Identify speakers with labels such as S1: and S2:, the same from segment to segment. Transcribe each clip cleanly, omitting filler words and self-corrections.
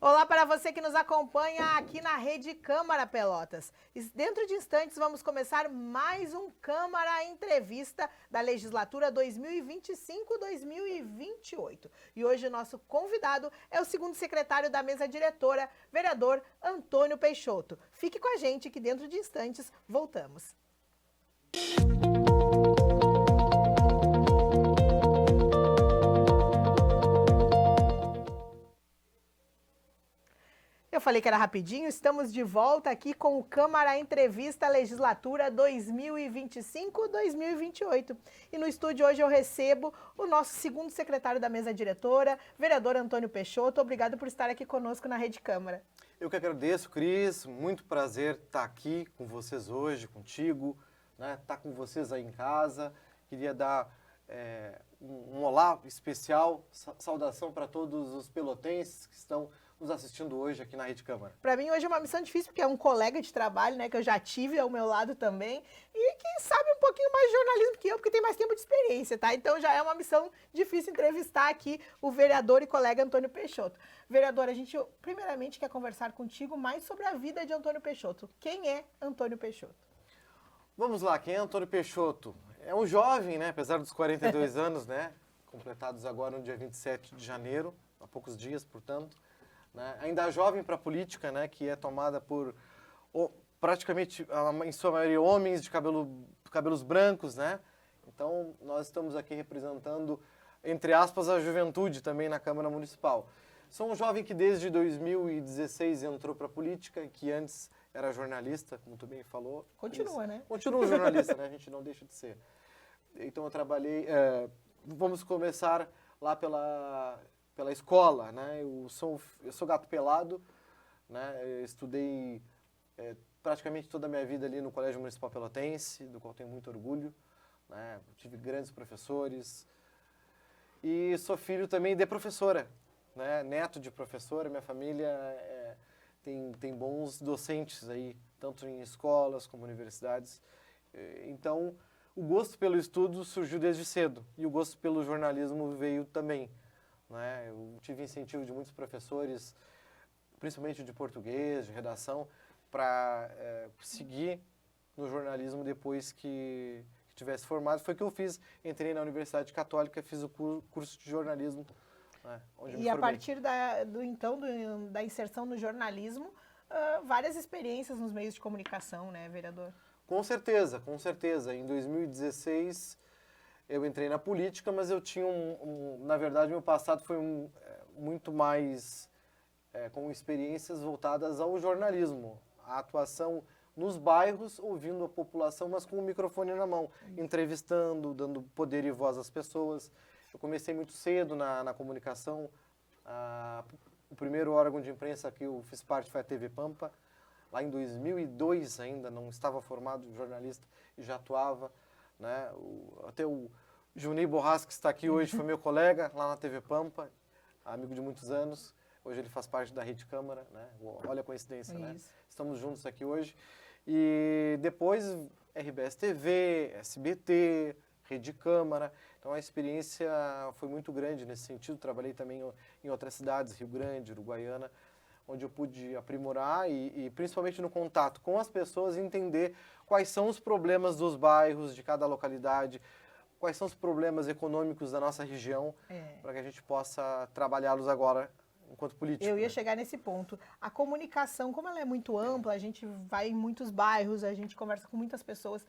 S1: Olá para você que nos acompanha aqui na Rede Câmara Pelotas. Dentro de instantes vamos começar mais um Câmara Entrevista da legislatura 2025-2028. E hoje o nosso convidado é o segundo secretário da mesa diretora, vereador Antônio Peixoto. Fique com a gente que dentro de instantes voltamos. Eu falei que era rapidinho, estamos de volta aqui com o Câmara Entrevista Legislatura 2025-2028. E no estúdio hoje eu recebo o nosso segundo secretário da mesa diretora, vereador Antônio Peixoto. Obrigado por estar aqui conosco na Rede Câmara.
S2: Eu que agradeço, Cris. Muito prazer estar aqui com vocês hoje, contigo, né? Estar com vocês aí em casa. Queria dar um olá especial, saudação para todos os pelotenses que estão nos assistindo hoje aqui na Rede Câmara.
S1: Para mim hoje é uma missão difícil, porque é um colega de trabalho, né, que eu já tive ao meu lado também, e que sabe um pouquinho mais de jornalismo que eu, porque tem mais tempo de experiência, tá? Então já é uma missão difícil entrevistar aqui o vereador e colega Antônio Peixoto. Vereador, a gente primeiramente quer conversar contigo mais sobre a vida de Antônio Peixoto. Quem é Antônio Peixoto?
S2: Vamos lá, quem é Antônio Peixoto? É um jovem, né, apesar dos 42 anos, né, completados agora no dia 27 de janeiro, há poucos dias, portanto. Né? Ainda jovem para a política, né, que é tomada por praticamente, em sua maioria, homens de cabelos brancos, né? Então, nós estamos aqui representando, entre aspas, a juventude também na Câmara Municipal. Sou um jovem que desde 2016 entrou para a política, que antes era jornalista, como tu bem falou.
S1: Continua, né?
S2: Continua jornalista, né? A gente não deixa de ser. Então, eu trabalhei... vamos começar lá pela escola, né? Eu sou gato pelado, né? Eu estudei praticamente toda a minha vida ali no Colégio Municipal Pelotense, do qual tenho muito orgulho, né? Tive grandes professores e sou filho também de professora, né? Neto de professora. Minha família tem bons docentes aí, tanto em escolas como universidades. Então, o gosto pelo estudo surgiu desde cedo e o gosto pelo jornalismo veio também. Né? Eu tive incentivo de muitos professores, principalmente de português, de redação, para seguir no jornalismo depois que tivesse formado. Foi o que eu fiz, entrei na Universidade Católica, fiz o curso de jornalismo, né, onde eu me formei.
S1: A partir da inserção no jornalismo, várias experiências nos meios de comunicação, né, vereador?
S2: Com certeza, com certeza. Em 2016... eu entrei na política, mas eu tinha na verdade, meu passado foi muito mais com experiências voltadas ao jornalismo, a atuação nos bairros, ouvindo a população, mas com o microfone na mão, entrevistando, dando poder e voz às pessoas. Eu comecei muito cedo na comunicação. O primeiro órgão de imprensa que eu fiz parte foi a TV Pampa. Lá em 2002 ainda, não estava formado jornalista e já atuava. Né? Até o Juninho Borras, que está aqui hoje, foi meu colega lá na TV Pampa, amigo de muitos anos. Hoje ele faz parte da Rede Câmara, né? Olha a coincidência, né? Estamos juntos aqui hoje. E depois RBS TV, SBT, Rede Câmara. Então a experiência foi muito grande nesse sentido. Trabalhei também em outras cidades, Rio Grande, Uruguaiana, onde eu pude aprimorar e principalmente no contato com as pessoas, entender quais são os problemas dos bairros, de cada localidade, quais são os problemas econômicos da nossa região, para que a gente possa trabalhá-los agora enquanto político.
S1: Eu ia chegar nesse ponto. A comunicação, como ela é muito ampla, a gente vai em muitos bairros, a gente conversa com muitas pessoas.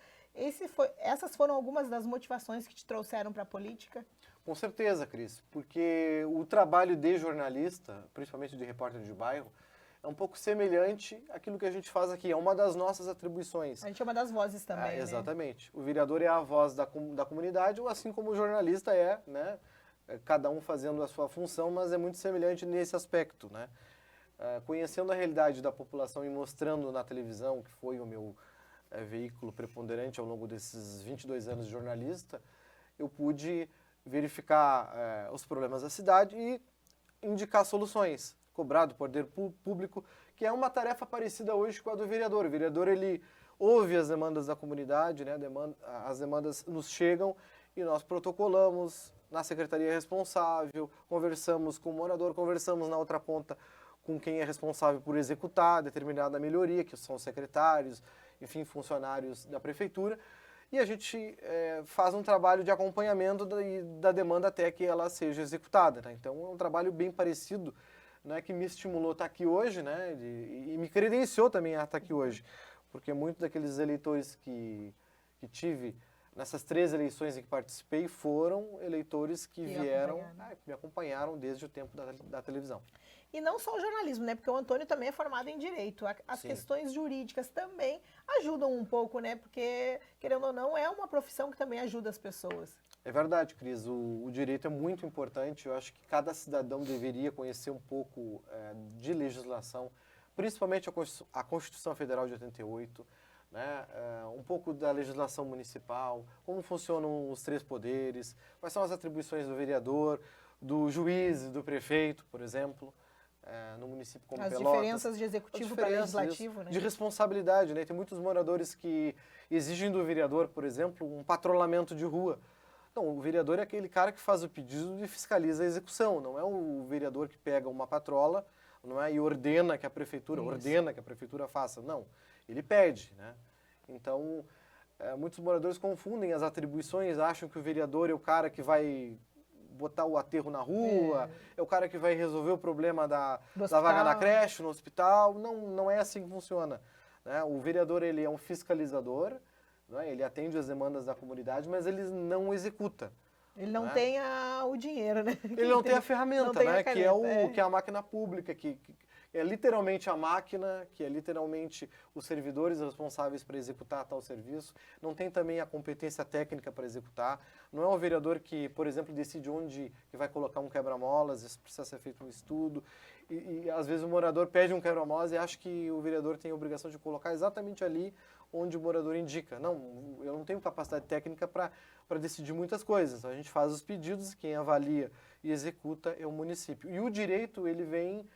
S1: Essas foram algumas das motivações que te trouxeram para a política?
S2: Com certeza, Cris, porque o trabalho de jornalista, principalmente de repórter de bairro, é um pouco semelhante àquilo que a gente faz aqui. É uma das nossas atribuições.
S1: A gente é uma das vozes também,
S2: exatamente. Né? O vereador é a voz da comunidade, assim como o jornalista né? Cada um fazendo a sua função, mas é muito semelhante nesse aspecto, né? Conhecendo a realidade da população e mostrando na televisão, que foi o meu veículo preponderante ao longo desses 22 anos de jornalista, eu pude verificar os problemas da cidade e indicar soluções, cobrar do poder público, que é uma tarefa parecida hoje com a do vereador. O vereador, ele ouve as demandas da comunidade, né? As demandas nos chegam e nós protocolamos na secretaria responsável, conversamos com o morador, conversamos na outra ponta com quem é responsável por executar determinada melhoria, que são os secretários, enfim, funcionários da prefeitura, e a gente faz um trabalho de acompanhamento da demanda até que ela seja executada, né? Então é um trabalho bem parecido, né, que me estimulou a estar aqui hoje, né, e me credenciou também a estar aqui hoje, porque muitos daqueles eleitores que tive nessas 3 eleições em que participei foram eleitores que vieram, me acompanharam desde o tempo da televisão.
S1: E não só o jornalismo, né? Porque o Antônio também é formado em direito. As
S2: Sim.
S1: questões jurídicas também ajudam um pouco, né? Porque, querendo ou não, é uma profissão que também ajuda as pessoas.
S2: É verdade, Cris. O direito é muito importante. Eu acho que cada cidadão deveria conhecer um pouco de legislação, principalmente a Constituição Federal de 88, né? Um pouco da legislação municipal, como funcionam os 3 poderes, quais são as atribuições do vereador, do juiz e do prefeito, por exemplo, no município como Pelotas.
S1: As diferenças de executivo para legislativo, né?
S2: De responsabilidade, né? Tem muitos moradores que exigem do vereador, por exemplo, um patrulhamento de rua. Não, o vereador é aquele cara que faz o pedido e fiscaliza a execução, não é o vereador que pega uma patrola, não é, e ordena que a prefeitura faça, não. Ele pede, né? Então, muitos moradores confundem as atribuições, acham que o vereador é o cara que vai botar o aterro na rua, é o cara que vai resolver o problema da vaga na creche, no hospital. Não é assim que funciona, né? O vereador, ele é um fiscalizador, né? Ele atende as demandas da comunidade, mas ele não executa.
S1: Ele não tem o dinheiro, né?
S2: Ele não tem a ferramenta, né? Que é a máquina pública, que é literalmente a máquina, que é literalmente os servidores responsáveis para executar tal serviço. Não tem também a competência técnica para executar. Não é o vereador que, por exemplo, decide onde que vai colocar um quebra-molas, isso precisa ser feito um estudo. E às vezes o morador pede um quebra-molas e acha que o vereador tem a obrigação de colocar exatamente ali onde o morador indica. Não, eu não tenho capacidade técnica para decidir muitas coisas. A gente faz os pedidos, quem avalia e executa é o município. E o direito, ele vem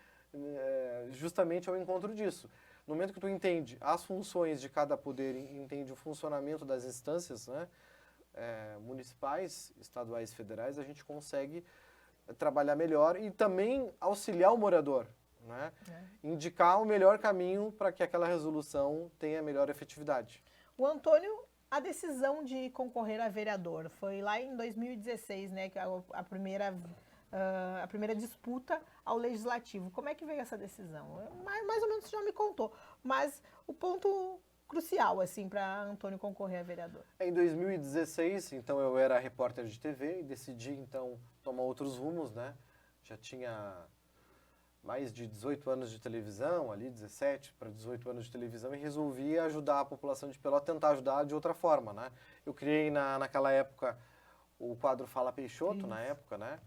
S2: justamente ao encontro disso. No momento que tu entende as funções de cada poder, entende o funcionamento das instâncias, né, municipais, estaduais e federais, a gente consegue trabalhar melhor e também auxiliar o morador, né, indicar o melhor caminho para que aquela resolução tenha melhor efetividade.
S1: O Antônio, a decisão de concorrer a vereador foi lá em 2016, né, que a primeira disputa ao legislativo. Como é que veio essa decisão? Mais ou menos você já me contou, mas o ponto crucial, assim, para Antônio concorrer a vereador.
S2: Em 2016, então, eu era repórter de TV e decidi, então, tomar outros rumos, né? Já tinha mais de 18 anos de televisão, ali 17 para 18 anos de televisão, e resolvi ajudar a população de Pelotas, tentar ajudar de outra forma, né? Eu criei naquela época o quadro Fala Peixoto, na época, né?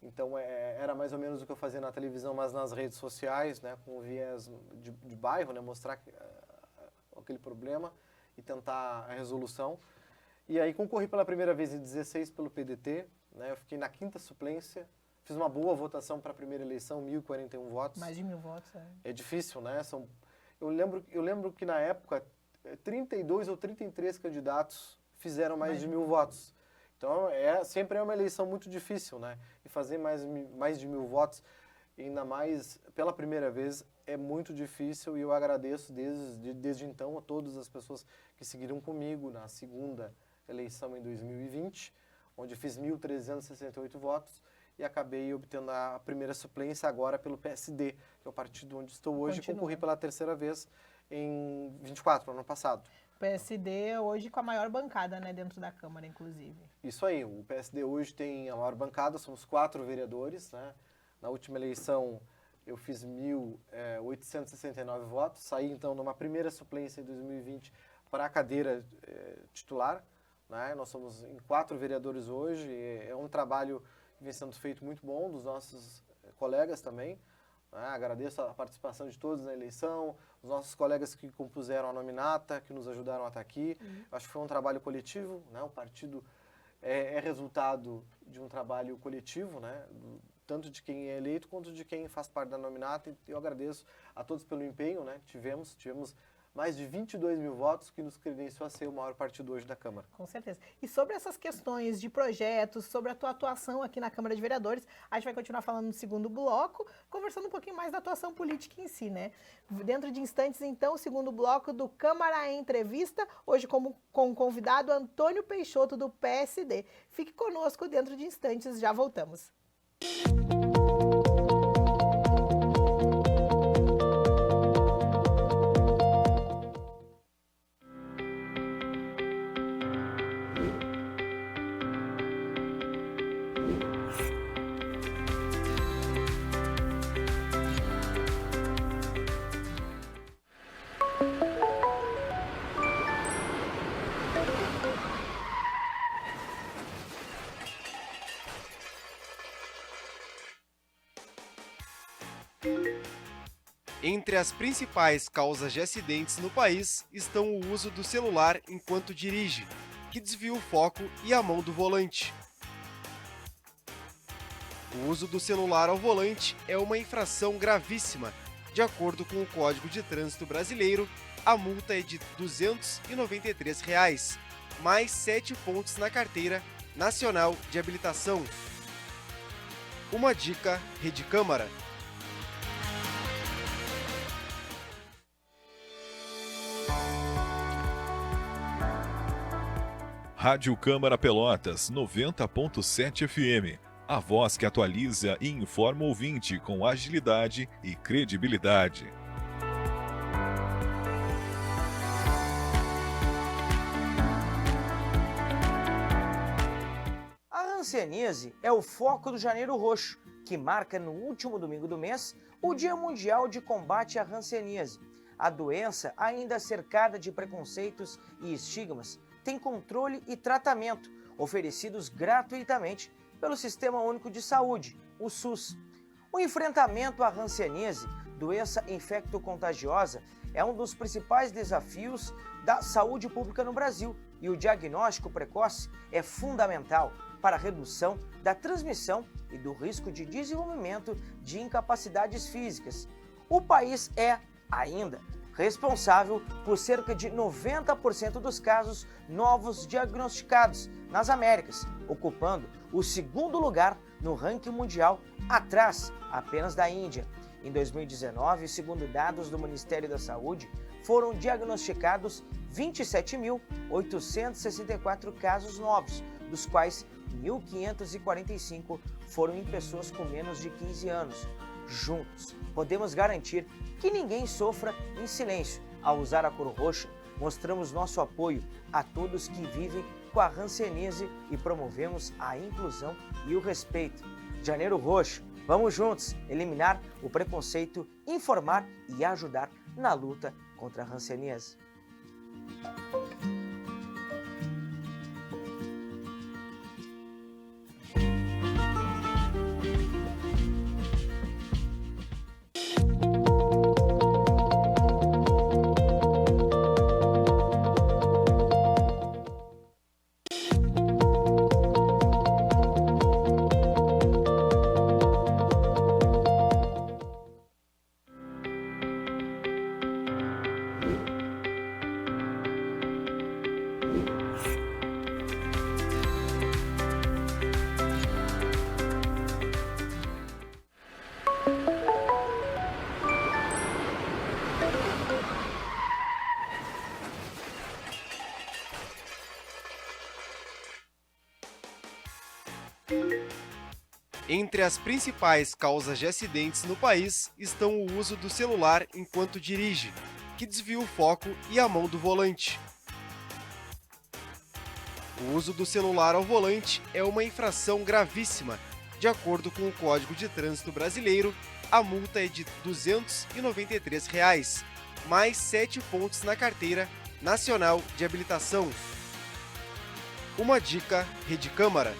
S2: Então, era mais ou menos o que eu fazia na televisão, mas nas redes sociais, né, com o viés de bairro, né, mostrar aquele problema e tentar a resolução. E aí concorri pela primeira vez em 16 pelo PDT, né, eu fiquei na 5ª suplência, fiz uma boa votação para a primeira eleição, 1.041 votos.
S1: Mais de 1.000 votos,
S2: É difícil, né? Eu lembro que na época, 32 ou 33 candidatos fizeram mais de 1.000 votos. Então, sempre é uma eleição muito difícil, né? E fazer mais de 1.000 votos, ainda mais pela primeira vez, é muito difícil. E eu agradeço desde então a todas as pessoas que seguiram comigo na segunda eleição em 2020, onde fiz 1.368 votos e acabei obtendo a primeira suplência agora pelo PSD, que é o partido onde estou hoje. Concorri pela 3ª vez em 24, ano passado.
S1: PSD hoje com a maior bancada, né, dentro da Câmara, inclusive.
S2: Isso aí, o PSD hoje tem a maior bancada, somos 4 vereadores, né? Na última eleição eu fiz 1.869 votos, saí então numa primeira suplência em 2020 para a cadeira titular, né? Nós somos em 4 vereadores hoje, é um trabalho que vem sendo feito muito bom dos nossos colegas também. Agradeço a participação de todos na eleição, os nossos colegas que compuseram a nominata, que nos ajudaram a estar aqui. Acho que foi um trabalho coletivo, né? O partido é resultado de um trabalho coletivo, né? Tanto de quem é eleito quanto de quem faz parte da nominata. E eu agradeço a todos pelo empenho, né? Tivemos mais de 22 mil votos, que nos credenciou a ser o maior partido hoje da Câmara.
S1: Com certeza. E sobre essas questões de projetos, sobre a tua atuação aqui na Câmara de Vereadores, a gente vai continuar falando no segundo bloco, conversando um pouquinho mais da atuação política em si, né? Dentro de instantes, então, o segundo bloco do Câmara em Entrevista, hoje com o convidado Antônio Peixoto, do PSD. Fique conosco, dentro de instantes, já voltamos.
S3: Entre as principais causas de acidentes no país estão o uso do celular enquanto dirige, que desvia o foco e a mão do volante. O uso do celular ao volante é uma infração gravíssima. De acordo com o Código de Trânsito Brasileiro, a multa é de R$ 293, mais 7 pontos na Carteira Nacional de Habilitação. Uma dica, Rede Câmara.
S4: Rádio Câmara Pelotas 90.7 FM. A voz que atualiza e informa o ouvinte com agilidade e credibilidade.
S5: A hanseníase é o foco do Janeiro Roxo, que marca no último domingo do mês o Dia Mundial de Combate à Hanseníase. A doença, ainda cercada de preconceitos e estigmas, tem controle e tratamento oferecidos gratuitamente pelo Sistema Único de Saúde, o SUS. O enfrentamento à hanseníase, doença infecto-contagiosa, é um dos principais desafios da saúde pública no Brasil e o diagnóstico precoce é fundamental para a redução da transmissão e do risco de desenvolvimento de incapacidades físicas. O país é, ainda, responsável por cerca de 90% dos casos novos diagnosticados nas Américas, ocupando o segundo lugar no ranking mundial, atrás apenas da Índia. Em 2019, segundo dados do Ministério da Saúde, foram diagnosticados 27.864 casos novos, dos quais 1.545 foram em pessoas com menos de 15 anos. Juntos, podemos garantir que ninguém sofra em silêncio. Ao usar a cor roxa, mostramos nosso apoio a todos que vivem com a hanseníase e promovemos a inclusão e o respeito. Janeiro Roxo, vamos juntos eliminar o preconceito, informar e ajudar na luta contra a hanseníase.
S3: Entre as principais causas de acidentes no país estão o uso do celular enquanto dirige, que desvia o foco e a mão do volante. O uso do celular ao volante é uma infração gravíssima. De acordo com o Código de Trânsito Brasileiro, a multa é de R$ 293, mais 7 pontos na Carteira Nacional de Habilitação. Uma dica, Rede Câmara.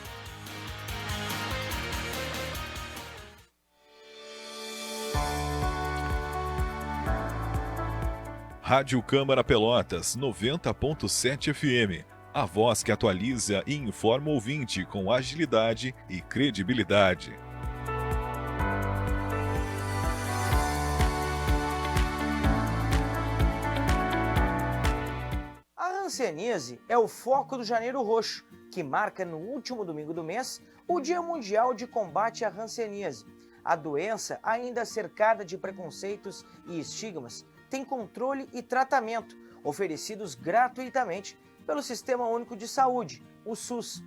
S4: Rádio Câmara Pelotas 90.7 FM. A voz que atualiza e informa o ouvinte com agilidade e credibilidade.
S5: hanseníase é o foco do Janeiro Roxo, que marca no último domingo do mês o Dia Mundial de Combate à Hanseníase. A doença, ainda cercada de preconceitos e estigmas, tem controle e tratamento oferecidos gratuitamente pelo Sistema Único de Saúde, o SUS.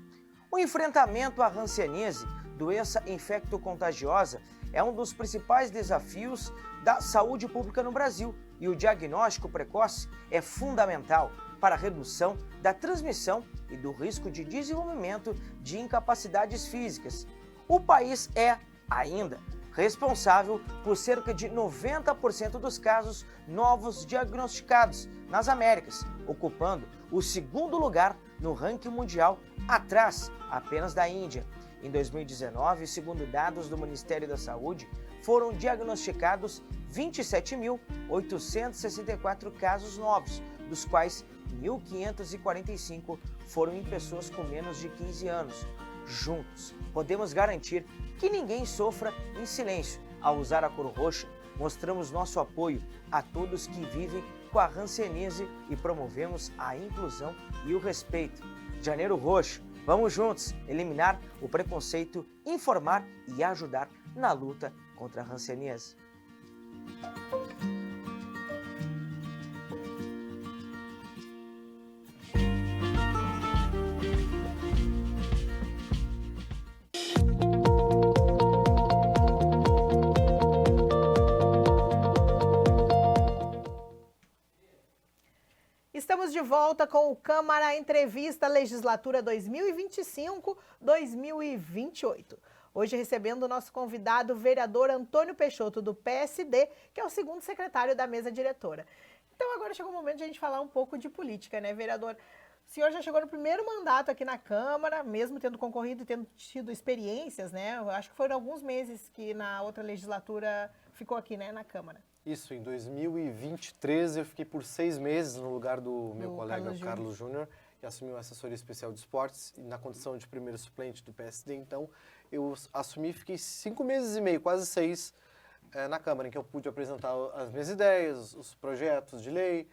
S5: O enfrentamento à hanseníase, doença infecto-contagiosa, é um dos principais desafios da saúde pública no Brasil e o diagnóstico precoce é fundamental para a redução da transmissão e do risco de desenvolvimento de incapacidades físicas. O país é, ainda, responsável por cerca de 90% dos casos novos diagnosticados nas Américas, ocupando o segundo lugar no ranking mundial, atrás apenas da Índia. Em 2019, segundo dados do Ministério da Saúde, foram diagnosticados 27.864 casos novos, dos quais 1.545 foram em pessoas com menos de 15 anos. Juntos, podemos garantir que ninguém sofra em silêncio. Ao usar a cor roxa, mostramos nosso apoio a todos que vivem com a hanseníase e promovemos a inclusão e o respeito. Janeiro Roxo, vamos juntos eliminar o preconceito, informar e ajudar na luta contra a hanseníase.
S1: Estamos de volta com o Câmara Entrevista Legislatura 2025-2028. Hoje recebendo o nosso convidado, o vereador Antônio Peixoto, do PSD, que é o segundo secretário da mesa diretora. Então agora chegou o momento de a gente falar um pouco de política, né, vereador? O senhor já chegou no primeiro mandato aqui na Câmara, mesmo tendo concorrido e tendo tido experiências, né? Eu acho que foram alguns meses que na outra legislatura ficou aqui, né, na Câmara.
S2: Isso, em 2023 eu fiquei por 6 meses no lugar do meu colega Carlos Júnior, que assumiu a assessoria especial de esportes, e na condição de primeiro suplente do PSD, então eu assumi e fiquei 5 meses e meio, quase 6, na Câmara, em que eu pude apresentar as minhas ideias, os projetos de lei,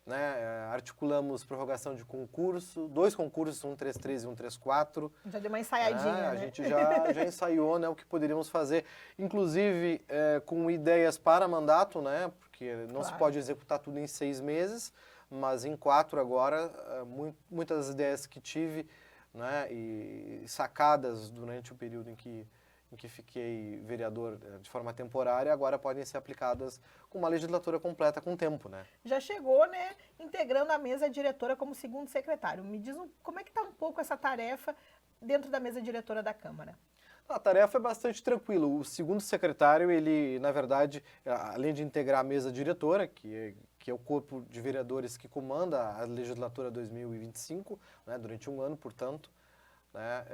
S2: né, articulamos prorrogação de concurso, 2 concursos, 133 e 134.
S1: Já deu uma ensaiadinha, né?
S2: A gente já ensaiou, né, o que poderíamos fazer, inclusive com ideias para mandato, né, porque não se pode executar tudo em 6 meses, mas em 4 agora, muitas ideias que tive, né, e sacadas durante o período em que fiquei vereador de forma temporária, agora podem ser aplicadas com uma legislatura completa com tempo, né?
S1: Já chegou, né, integrando a mesa diretora como segundo secretário. Me diz como é que está um pouco essa tarefa dentro da mesa diretora da Câmara?
S2: A tarefa é bastante tranquila. O segundo secretário, ele, na verdade, além de integrar a mesa diretora, que é o corpo de vereadores que comanda a legislatura 2025, né, durante um ano, portanto, né,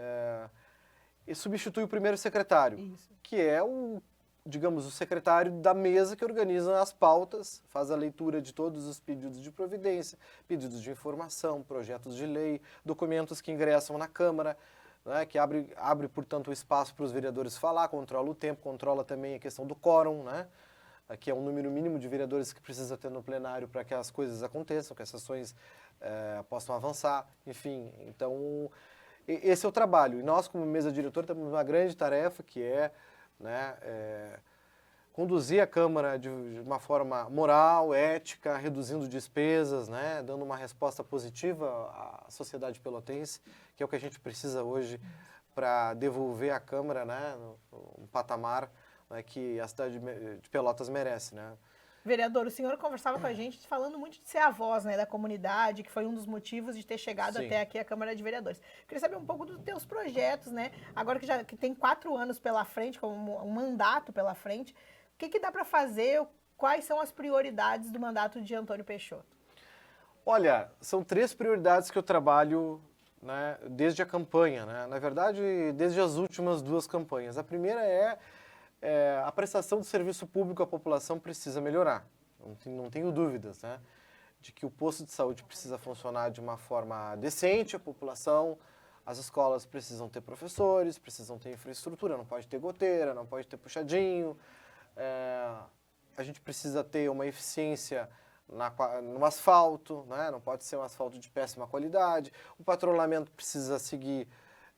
S2: e substitui o primeiro secretário, que é o secretário da mesa que organiza as pautas, faz a leitura de todos os pedidos de providência, pedidos de informação, projetos de lei, documentos que ingressam na Câmara, né, que abre, portanto, o espaço para os vereadores falar, controla o tempo, controla também a questão do quórum, né, que é um número mínimo de vereadores que precisa ter no plenário para que as coisas aconteçam, que as sessões possam avançar, enfim, então esse é o trabalho. E nós, como mesa diretora, temos uma grande tarefa, que é, né, conduzir a Câmara de uma forma moral, ética, reduzindo despesas, né, dando uma resposta positiva à sociedade pelotense, que é o que a gente precisa hoje para devolver a Câmara, né, um patamar, né, que a cidade de Pelotas merece, né.
S1: Vereador, o senhor conversava com a gente falando muito de ser a voz, né, da comunidade, que foi um dos motivos de ter chegado até aqui a Câmara de Vereadores. Queria saber um pouco dos teus projetos, né? Agora que tem 4 anos pela frente, como um mandato pela frente, o que dá para fazer? Quais são as prioridades do mandato de Antônio Peixoto?
S2: Olha, são 3 prioridades que eu trabalho, né, desde a campanha, né? Na verdade, desde as últimas 2 campanhas. A primeira a prestação de serviço público à população precisa melhorar, não tenho dúvidas, né, de que o posto de saúde precisa funcionar de uma forma decente, a população, as escolas precisam ter professores, precisam ter infraestrutura, não pode ter goteira, não pode ter puxadinho, a gente precisa ter uma eficiência no asfalto, né? Não pode ser um asfalto de péssima qualidade. O patrulhamento precisa seguir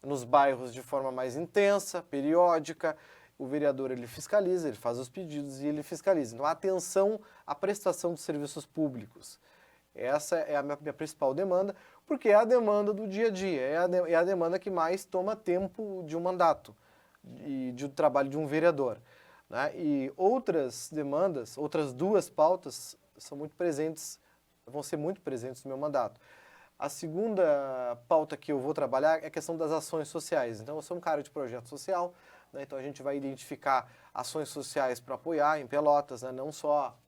S2: nos bairros de forma mais intensa, periódica. O vereador, ele fiscaliza, ele faz os pedidos e ele fiscaliza. Então, atenção à prestação de serviços públicos. Essa é a minha principal demanda, porque é a demanda do dia a dia, é a demanda que mais toma tempo de um mandato e do trabalho de um vereador, né? E outras demandas, outras duas pautas são muito presentes, vão ser muito presentes no meu mandato. A segunda pauta que eu vou trabalhar é a questão das ações sociais. Então, eu sou um cara de projeto social, né? Então a gente vai identificar ações sociais para apoiar em Pelotas, né? Não só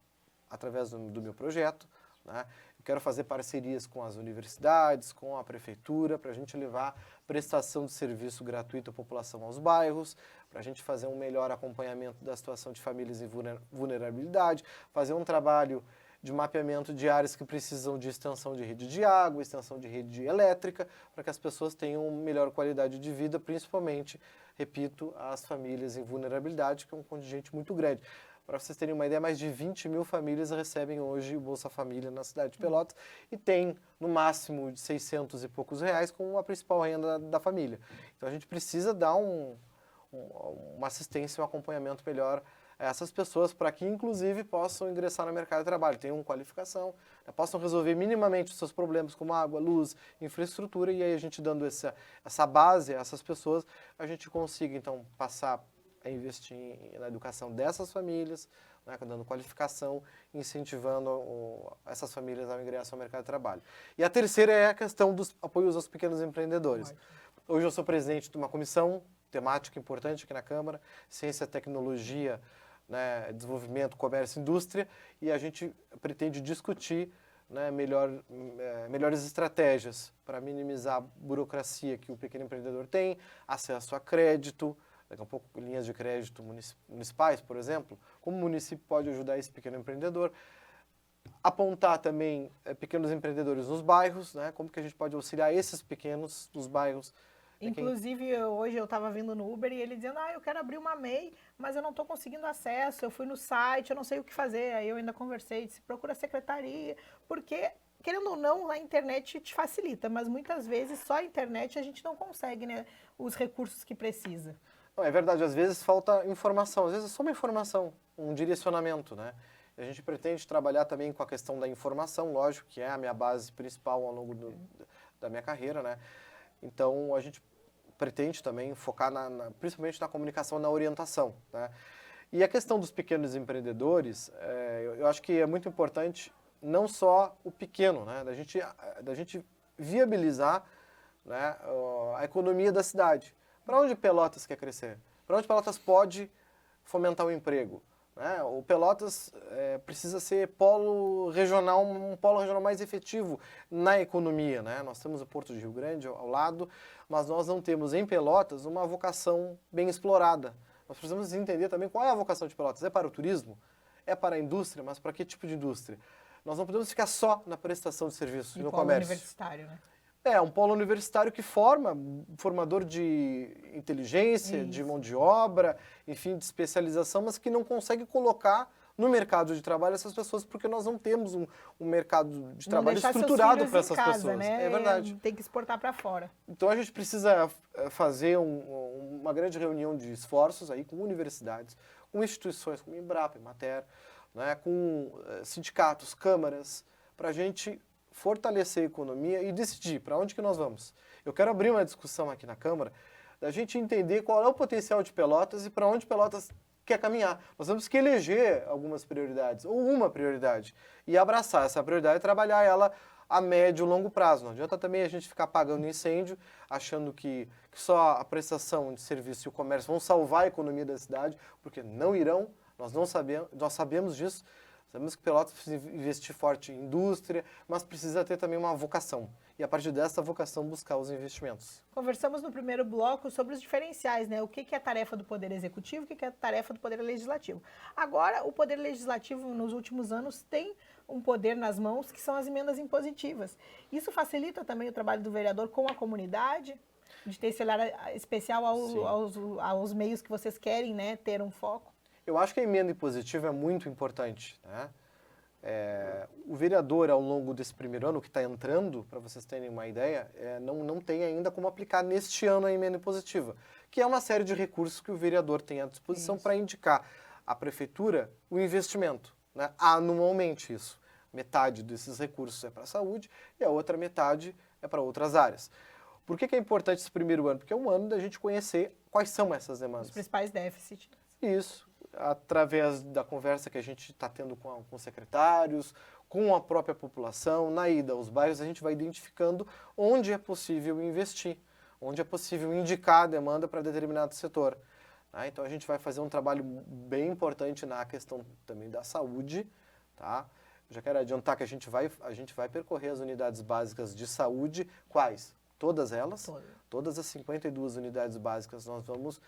S2: através do meu projeto, né? Eu quero fazer parcerias com as universidades, com a prefeitura, para a gente levar prestação de serviço gratuito à população aos bairros, para a gente fazer um melhor acompanhamento da situação de famílias em vulnerabilidade, fazer um trabalho de mapeamento de áreas que precisam de extensão de rede de água, extensão de rede elétrica, para que as pessoas tenham melhor qualidade de vida, principalmente, repito, as famílias em vulnerabilidade, que é um contingente muito grande. Para vocês terem uma ideia, mais de 20 mil famílias recebem hoje o Bolsa Família na cidade de Pelotas e tem, no máximo, de 600 e poucos reais como a principal renda da família. Então, a gente precisa dar uma assistência, um acompanhamento melhor a essas pessoas para que, inclusive, possam ingressar no mercado de trabalho, tenham qualificação, né, possam resolver minimamente os seus problemas como água, luz, infraestrutura, e aí a gente dando essa base a essas pessoas, a gente consiga, então, passar a investir na educação dessas famílias, né, dando qualificação, incentivando essas famílias ao ingresso ao mercado de trabalho. E a terceira é a questão dos apoios aos pequenos empreendedores. Hoje eu sou presidente de uma comissão temática importante aqui na Câmara, Ciência, Tecnologia, né, Desenvolvimento, Comércio e Indústria, e a gente pretende discutir, né, melhores estratégias para minimizar a burocracia que o pequeno empreendedor tem, acesso a crédito, daqui a pouco linhas de crédito municipais, por exemplo, como o município pode ajudar esse pequeno empreendedor, apontar também pequenos empreendedores nos bairros, né, como que a gente pode auxiliar esses pequenos nos bairros.
S1: Inclusive, hoje eu estava vindo no Uber e ele dizendo, eu quero abrir uma MEI, mas eu não estou conseguindo acesso, eu fui no site, eu não sei o que fazer. Aí eu ainda conversei, disse, procura a secretaria, porque, querendo ou não, a internet te facilita, mas muitas vezes só a internet a gente não consegue, né, os recursos que precisa.
S2: Não, é verdade, às vezes falta informação, às vezes é só uma informação, um direcionamento, né? E a gente pretende trabalhar também com a questão da informação, lógico, que é a minha base principal ao longo da minha carreira, né? Então, a gente pretende também focar principalmente na comunicação, na orientação, né? E a questão dos pequenos empreendedores, eu acho que é muito importante não só o pequeno, né? Da gente viabilizar, né, a economia da cidade. Para onde Pelotas quer crescer? Para onde Pelotas pode fomentar o emprego? Né? O Pelotas precisa ser polo regional, um polo regional mais efetivo na economia, né? Nós temos o Porto de Rio Grande ao lado, mas nós não temos em Pelotas uma vocação bem explorada. Nós precisamos entender também qual é a vocação de Pelotas. É para o turismo? É para a indústria? Mas para que tipo de indústria? Nós não podemos ficar só na prestação de serviços e no comércio.
S1: Universitário, né?
S2: Um polo universitário que formador de inteligência,
S1: Isso.
S2: de mão de obra, enfim, de especialização, mas que não consegue colocar no mercado de trabalho essas pessoas, porque nós não temos um mercado de trabalho estruturado para essas pessoas.
S1: Né?
S2: É verdade.
S1: Tem que exportar para fora.
S2: Então a gente precisa fazer uma grande reunião de esforços aí com universidades, com instituições como Embrapa, Emater, né, com sindicatos, câmaras, para a gente fortalecer a economia e decidir para onde que nós vamos. Eu quero abrir uma discussão aqui na Câmara, da gente entender qual é o potencial de Pelotas e para onde Pelotas quer caminhar. Nós temos que eleger algumas prioridades, ou uma prioridade, e abraçar essa prioridade e trabalhar ela a médio e longo prazo. Não adianta também a gente ficar apagando incêndio, achando que só a prestação de serviço e o comércio vão salvar a economia da cidade, porque não irão, nós sabemos disso. Sabemos que Pelotas precisa investir forte em indústria, mas precisa ter também uma vocação. E a partir dessa vocação buscar os investimentos.
S1: Conversamos no primeiro bloco sobre os diferenciais, né? O que é a tarefa do Poder Executivo, o que é a tarefa do Poder Legislativo. Agora, o Poder Legislativo, nos últimos anos, tem um poder nas mãos, que são as emendas impositivas. Isso facilita também o trabalho do vereador com a comunidade, de ter esse olhar especial aos meios que vocês querem, né, ter um foco?
S2: Eu acho que a emenda impositiva é muito importante, né? O vereador, ao longo desse primeiro ano, que está entrando, para vocês terem uma ideia, não tem ainda como aplicar neste ano a emenda impositiva, que é uma série de recursos que o vereador tem à disposição para indicar à prefeitura o investimento, né? Anualmente isso. Metade desses recursos é para a saúde e a outra metade é para outras áreas. Por que é importante esse primeiro ano? Porque é um ano da gente conhecer quais são essas demandas.
S1: Os principais déficits.
S2: Isso, através da conversa que a gente está tendo com os secretários, com a própria população, na ida aos bairros, a gente vai identificando onde é possível investir, onde é possível indicar a demanda para determinado setor. Tá? Então a gente vai fazer um trabalho bem importante na questão também da saúde. Tá? Já quero adiantar que a gente vai percorrer as unidades básicas de saúde. Quais? Todas elas, todas as 52 unidades básicas, nós vamos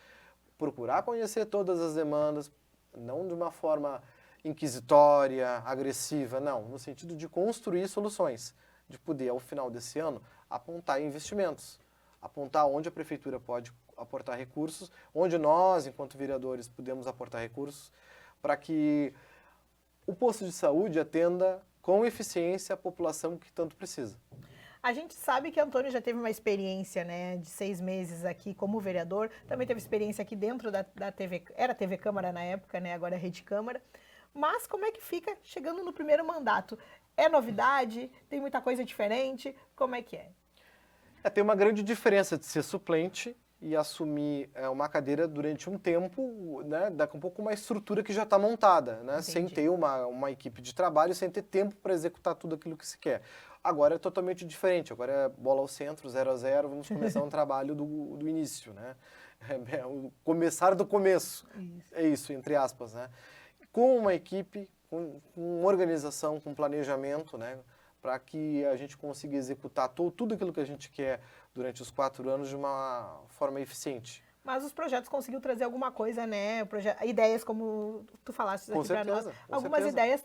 S2: procurar conhecer todas as demandas, não de uma forma inquisitória, agressiva, não, no sentido de construir soluções, de poder, ao final desse ano, apontar investimentos, apontar onde a prefeitura pode aportar recursos, onde nós, enquanto vereadores, podemos aportar recursos, para que o posto de saúde atenda com eficiência a população que tanto precisa.
S1: A gente sabe que Antônio já teve uma experiência, né, de 6 meses aqui como vereador, também teve experiência aqui dentro da TV, era TV Câmara na época, né, agora é Rede Câmara, mas como é que fica chegando no primeiro mandato? É novidade? Tem muita coisa diferente? Como é que é?
S2: Tem uma grande diferença de ser suplente e assumir uma cadeira durante um tempo, né, daqui a pouco uma estrutura que já está montada, né, sem ter uma equipe de trabalho, sem ter tempo para executar tudo aquilo que se quer. Agora é totalmente diferente, agora é bola ao centro, 0-0, vamos começar um trabalho do início, né? O começar do começo, é isso, entre aspas, né? Com uma equipe, com organização, com planejamento, né? Para que a gente consiga executar tudo aquilo que a gente quer durante os 4 anos de uma forma eficiente.
S1: Mas os projetos conseguiu trazer alguma coisa, né? Ideias, como tu falaste aqui para nós. Algumas ideias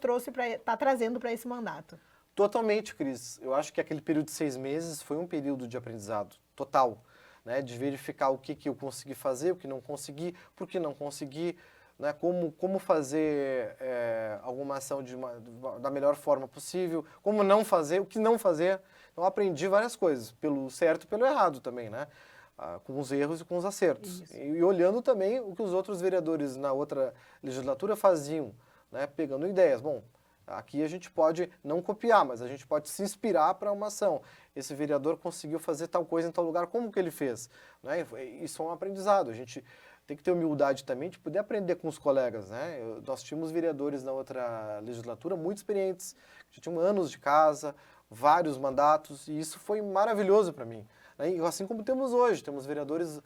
S1: tá trazendo para esse mandato.
S2: Totalmente, Cris. Eu acho que aquele período de 6 meses foi um período de aprendizado total, né? De verificar o que eu consegui fazer, o que não consegui, por que não consegui, né? Como fazer alguma ação da melhor forma possível, como não fazer, o que não fazer. Então, aprendi várias coisas, pelo certo e pelo errado também, né? Com os erros e com os acertos. E olhando também o que os outros vereadores na outra legislatura faziam, né? Pegando ideias. Bom, aqui a gente pode não copiar, mas a gente pode se inspirar para uma ação. Esse vereador conseguiu fazer tal coisa em tal lugar, como que ele fez? Né? Isso é um aprendizado. A gente tem que ter humildade também de poder aprender com os colegas. Né? Nós tínhamos vereadores na outra legislatura muito experientes, que tinham anos de casa, vários mandatos, e isso foi maravilhoso para mim. Né? E assim como temos hoje, temos vereadores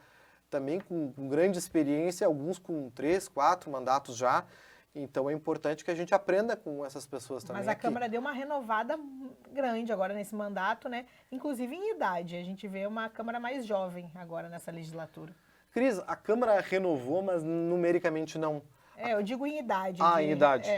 S2: também com grande experiência, alguns com 3, 4 mandatos já. Então é importante que a gente aprenda com essas pessoas também.
S1: Mas a Câmara deu uma renovada grande agora nesse mandato, né? Inclusive em idade. A gente vê uma Câmara mais jovem agora nessa legislatura.
S2: Cris, a Câmara renovou, mas numericamente não.
S1: Eu digo em idade.
S2: Em idade.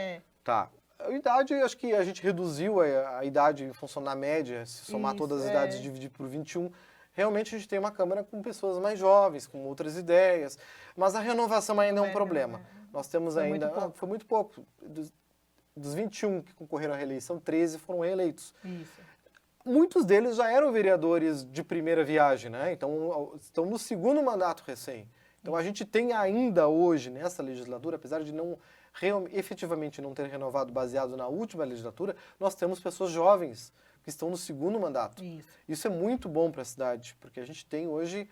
S2: Tá. A idade, acho que a gente reduziu a idade em função da média, se somar todas as idades e dividir por 21. Realmente a gente tem uma Câmara com pessoas mais jovens, com outras ideias. Mas a renovação ainda é um problema. Nós temos foi muito pouco. Dos 21 que concorreram à reeleição, 13 foram reeleitos.
S1: Isso.
S2: Muitos deles já eram vereadores de primeira viagem, né? Então, estão no segundo mandato recém. Então, a gente tem ainda hoje, nessa legislatura, apesar de efetivamente não ter renovado baseado na última legislatura, nós temos pessoas jovens que estão no segundo mandato. Isso é muito bom para a cidade, porque a gente tem hoje,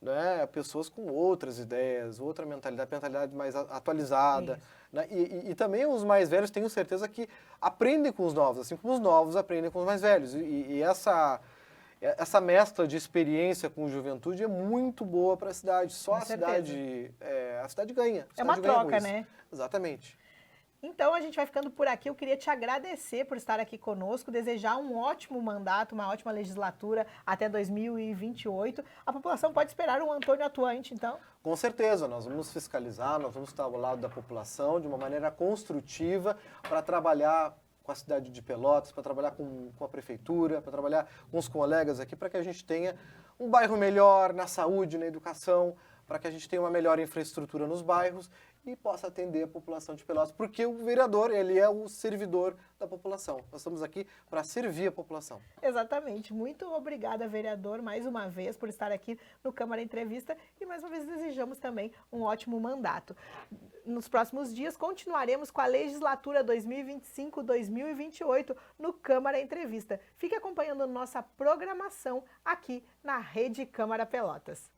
S2: né, pessoas com outras ideias, outra mentalidade mais atualizada. Né? E também os mais velhos, tenho certeza que aprendem com os novos, assim como os novos aprendem com os mais velhos. E essa mescla de experiência com juventude é muito boa para a cidade. Só a cidade ganha.
S1: É uma troca, né?
S2: Exatamente.
S1: Então, a gente vai ficando por aqui. Eu queria te agradecer por estar aqui conosco, desejar um ótimo mandato, uma ótima legislatura até 2028. A população pode esperar um Antônio atuante, então?
S2: Com certeza, nós vamos fiscalizar, nós vamos estar ao lado da população de uma maneira construtiva para trabalhar com a cidade de Pelotas, para trabalhar com a prefeitura, para trabalhar com os colegas aqui, para que a gente tenha um bairro melhor na saúde, na educação, para que a gente tenha uma melhor infraestrutura nos bairros, e possa atender a população de Pelotas, porque o vereador, ele é o servidor da população. Nós estamos aqui para servir a população.
S1: Exatamente. Muito obrigada, vereador, mais uma vez, por estar aqui no Câmara Entrevista e mais uma vez desejamos também um ótimo mandato. Nos próximos dias continuaremos com a legislatura 2025-2028 no Câmara Entrevista. Fique acompanhando nossa programação aqui na Rede Câmara Pelotas.